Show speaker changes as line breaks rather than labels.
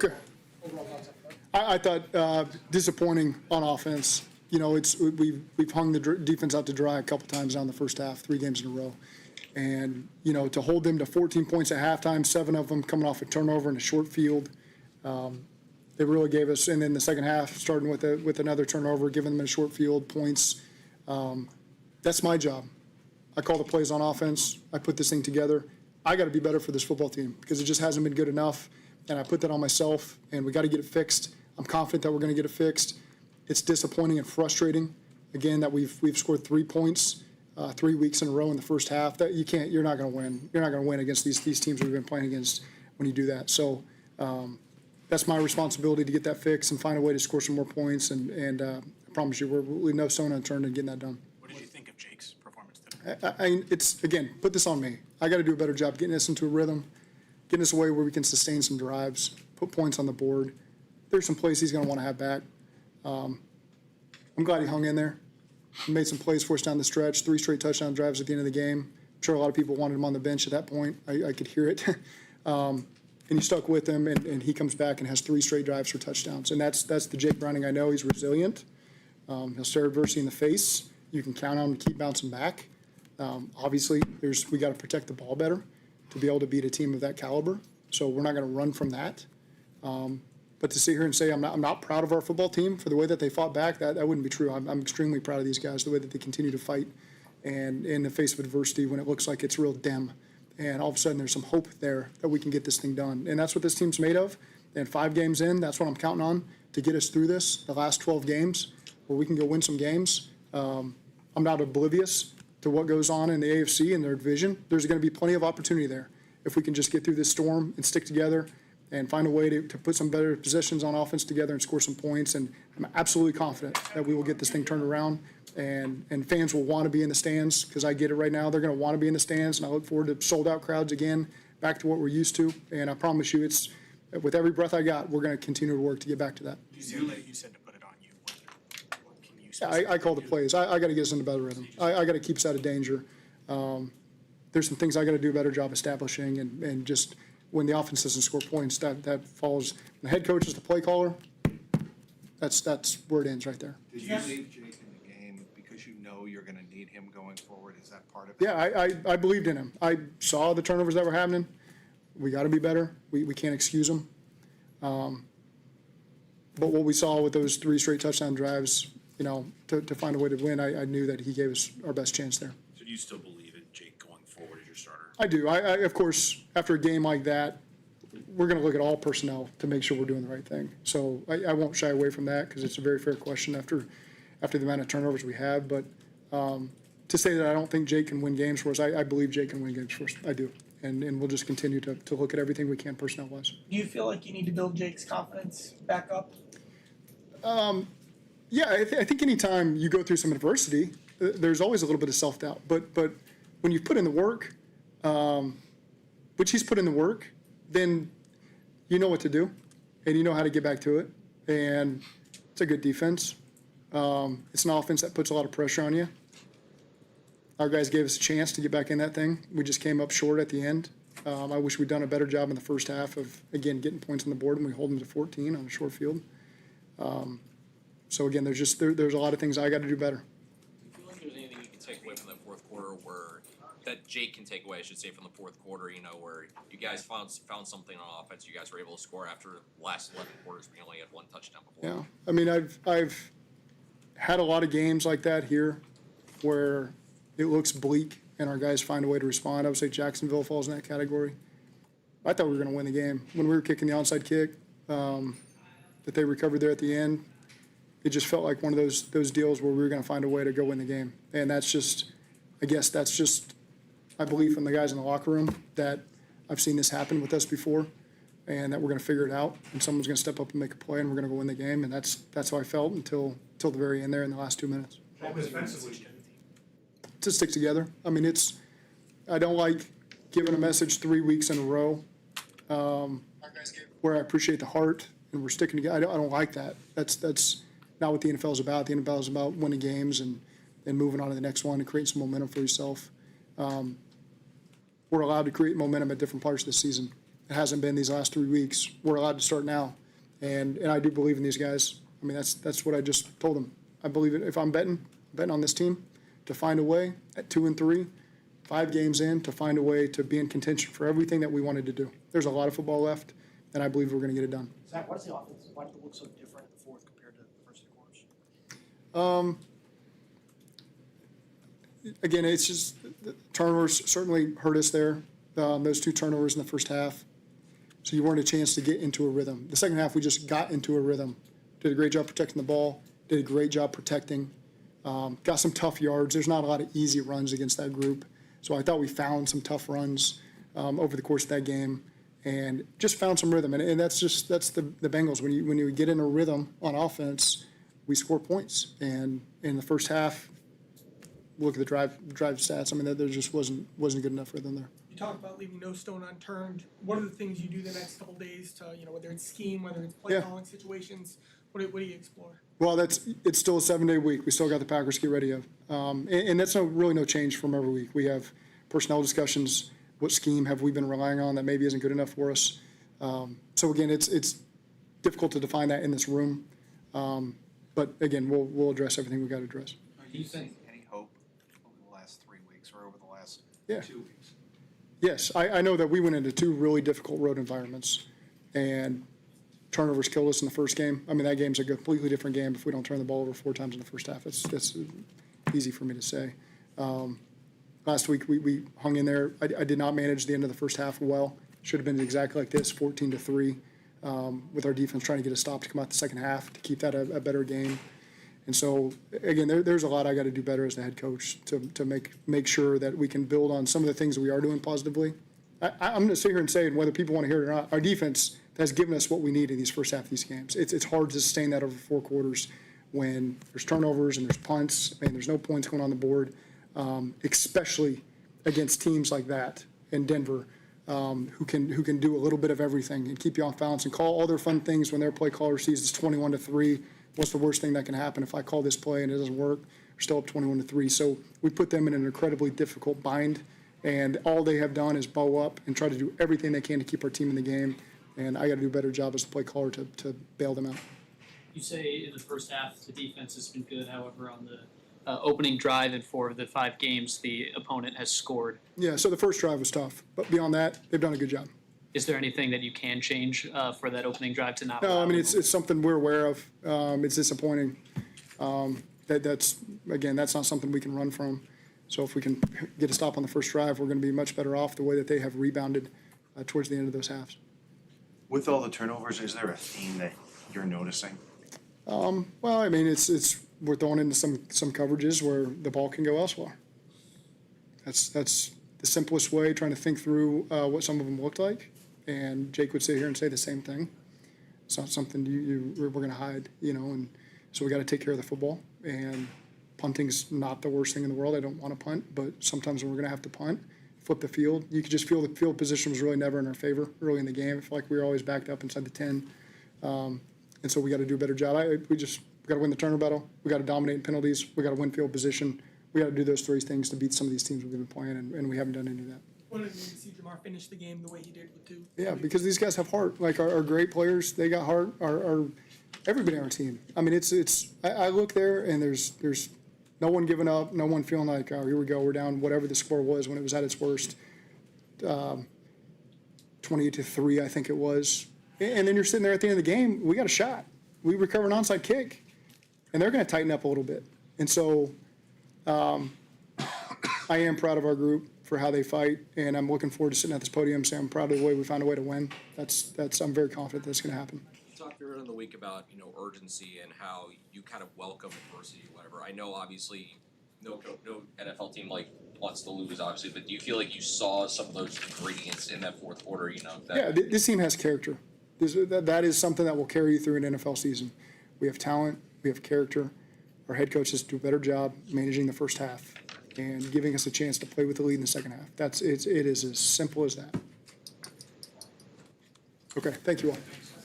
Okay.
Overall thoughts on that?
I thought disappointing on offense. We've hung the defense out to dry a couple times now in the first half, 3 games in a row. And, to hold them to 14 points at halftime, 7 of them coming off a turnover in a short field, they really gave us, and then the second half, starting with another turnover, giving them a short field, points. That's my job. I call the plays on offense. I put this thing together. I got to be better for this football team because it just hasn't been good enough, and I put that on myself, and we got to get it fixed. I'm confident that we're going to get it fixed. It's disappointing and frustrating, again, that we've scored 3 points 3 weeks in a row in the first half. That you're not going to win. You're not going to win against these teams we've been playing against when you do that. So that's my responsibility to get that fixed and find a way to score some more points. And I promise you, we'll leave no stone unturned in getting that done.
What did you think of Jake's performance today?
It's, again, put this on me. I got to do a better job getting us into a rhythm, getting us away where we can sustain some drives, put points on the board. There's some plays he's going to want to have back. I'm glad he hung in there. He made some plays for us down the stretch, 3 straight touchdown drives at the end of the game. I'm sure a lot of people wanted him on the bench at that point. I could hear it. And he stuck with him, and he comes back and has 3 straight drives for touchdowns. And that's the Jake Browning I know. He's resilient. He'll stare adversity in the face. You can count on him to keep bouncing back. Obviously, we got to protect the ball better to be able to beat a team of that caliber. So we're not going to run from that. But to sit here and say I'm not proud of our football team for the way that they fought back, that wouldn't be true. I'm extremely proud of these guys, the way that they continue to fight, and in the face of adversity when it looks like it's real dim. And all of a sudden there's some hope there that we can get this thing done. And that's what this team's made of. And 5 games in, that's what I'm counting on to get us through this, the last 12 games, where we can go win some games. I'm not oblivious to what goes on in the AFC and their division. There's going to be plenty of opportunity there if we can just get through this storm and stick together and find a way to put some better possessions on offense together and score some points. And I'm absolutely confident that we will get this thing turned around, and fans will want to be in the stands, because I get it right now. They're going to want to be in the stands, and I look forward to sold-out crowds again, back to what we're used to. And I promise you, it's with every breath I got, we're going to continue to work to get back to that.
You said to put it on you. What can you
I call the plays. I got to get us into better rhythm. I got to keep us out of danger. There's some things I got to do a better job establishing, and just when the offense doesn't score points, that falls. The head coach is the play caller. That's where it ends right there.
Did you leave Jake in the game because you know you're going to need him going forward? Is that part of it?
Yeah, I believed in him. I saw the turnovers that were happening. We got to be better. We can't excuse them. But what we saw with those 3 straight touchdown drives, to find a way to win, I knew that he gave us our best chance there.
So do you still believe in Jake going forward as your starter?
I do. I of course, after a game like that, we're going to look at all personnel to make sure we're doing the right thing. So I won't shy away from that, because it's a very fair question after the amount of turnovers we have. But to say that I don't think Jake can win games for us, I believe Jake can win games for us. I do. And we'll just continue to look at everything we can personnel-wise.
Do you feel like you need to build Jake's confidence back up?
Yeah, I think anytime you go through some adversity, there's always a little bit of self-doubt. But when you put in the work, which he's put in the work, then you know what to do, and you know how to get back to it. And it's a good defense. It's an offense that puts a lot of pressure on you. Our guys gave us a chance to get back in that thing. We just came up short at the end. I wish we'd done a better job in the first half of, again, getting points on the board, and we hold them to 14 on a short field. So, again, there's a lot of things I got to do better.
Do you feel like there's anything you can take away from that fourth quarter that Jake can take away, I should say, from the fourth quarter, where you guys found something on offense, you guys were able to score after the last 11 quarters, we only had 1 touchdown before?
Yeah. I mean, I've had a lot of games like that here where it looks bleak and our guys find a way to respond. I would say Jacksonville falls in that category. I thought we were going to win the game. When we were kicking the onside kick that they recovered there at the end, it just felt like one of those deals where we were going to find a way to go win the game. And that's just, I guess that's just my belief in the guys in the locker room, that I've seen this happen with us before, and that we're going to figure it out, and someone's going to step up and make a play, and we're going to go win the game. And that's how I felt until the very end there in the last 2 minutes.
Defensively,
To stick together. I mean, I don't like giving a message 3 weeks in a row where I appreciate the heart and we're sticking together. I don't like that. That's not what the NFL is about. The NFL is about winning games and moving on to the next one and creating some momentum for yourself. We're allowed to create momentum at different parts of the season, It hasn't been these last 3 weeks. We're allowed to start now. And I do believe in these guys. I mean, that's what I just told them. I believe it. If I'm betting on this team to find a way at 2-3, 5 games in, to find a way to be in contention for everything that we wanted to do. There's a lot of football left, and I believe we're going to get it done.
Zach, why does the offense, why did it look so different in the fourth compared to the first 2 quarters?
Again, it's just the turnovers certainly hurt us there. Those 2 turnovers in the first half. So you weren't a chance to get into a rhythm. The second half, we just got into a rhythm. Did a great job protecting the ball. Did a great job protecting. Got some tough yards. There's not a lot of easy runs against that group. So I thought we found some tough runs over the course of that game and just found some rhythm. And that's the Bengals. When you get in a rhythm on offense, we score points. And in the first half, look at the drive stats. I mean, there just wasn't good enough rhythm there.
You talk about leaving no stone unturned. What are the things you do the next couple days to, whether it's scheme, whether it's play calling situations, what do you explore?
Well, it's still a 7-day week. We still got the Packers to get ready of. And that's really no change from every week. We have personnel discussions. What scheme have we been relying on that maybe isn't good enough for us? So again, it's difficult to define that in this room. But again, we'll address everything we got to address.
Do you think any hope over the last 3 weeks or over the last
Yeah.
2 weeks?
Yes, I know that we went into 2 really difficult road environments, and turnovers killed us in the first game. I mean, that game's a completely different game if we don't turn the ball over 4 times in the first half. That's easy for me to say. Last week, we hung in there. I did not manage the end of the first half well. Should have been exactly like this, 14-3, with our defense trying to get a stop to come out the second half to keep that a better game. And so, again, there's a lot I got to do better as the head coach to make sure that we can build on some of the things that we are doing positively. I'm going to sit here and say, and whether people want to hear it or not, our defense has given us what we need in these first half of these games. It's hard to sustain that over 4 quarters when there's turnovers and there's punts and there's no points going on the board, especially against teams like that in Denver, who can do a little bit of everything and keep you off balance and call all their fun things when their play caller sees it's 21-3. What's the worst thing that can happen if I call this play and it doesn't work? We're still up 21-3. So we put them in an incredibly difficult bind, and all they have done is bow up and try to do everything they can to keep our team in the game. And I got to do a better job as the play caller to bail them out.
You say in the first half the defense has been good. However, on the opening drive in 4 of the 5 games, the opponent has scored.
Yeah, so the first drive was tough. But beyond that, they've done a good job.
Is there anything that you can change for that opening drive to not?
No, I mean, it's something we're aware of. It's disappointing. That's not something we can run from. So if we can get a stop on the first drive, we're going to be much better off the way that they have rebounded towards the end of those halves.
With all the turnovers, is there a theme that you're noticing?
Well, I mean, it's we're throwing into some coverages where the ball can go elsewhere. That's the simplest way, trying to think through what some of them looked like. And Jake would sit here and say the same thing. It's not something we're going to hide, and so we got to take care of the football. And punting's not the worst thing in the world. I don't want to punt, but sometimes when we're going to have to punt, flip the field, you could just feel the field position was really never in our favor early in the game. I feel like we were always backed up inside the 10. And so we got to do a better job. We got to win the turnover battle. We got to dominate in penalties. We got to win field position. We got to do those 3 things to beat some of these teams we've been playing, and we haven't done any of that.
What did you see Jamar finish the game the way he did with 2?
Yeah, because these guys have heart. Like our great players, they got heart. Our everybody on our team. I mean, I look there and there's no one giving up, no one feeling like, oh, here we go, we're down. Whatever the score was when it was at its worst, 28-3, I think it was. And then you're sitting there at the end of the game. We got a shot. We recover an onside kick, and they're going to tighten up a little bit. And so, I am proud of our group for how they fight, and I'm looking forward to sitting at this podium saying I'm proud of the way we found a way to win. I'm very confident that's going to happen.
You talked earlier in the week about urgency and how you kind of welcome adversity, whatever. I know obviously no NFL team wants to lose, obviously, but do you feel like you saw some of those ingredients in that fourth quarter?
This team has character. That is something that will carry you through an NFL season. We have talent. We have character. Our head coaches do a better job managing the first half and giving us a chance to play with the lead in the second half. It is as simple as that. Okay, thank you all.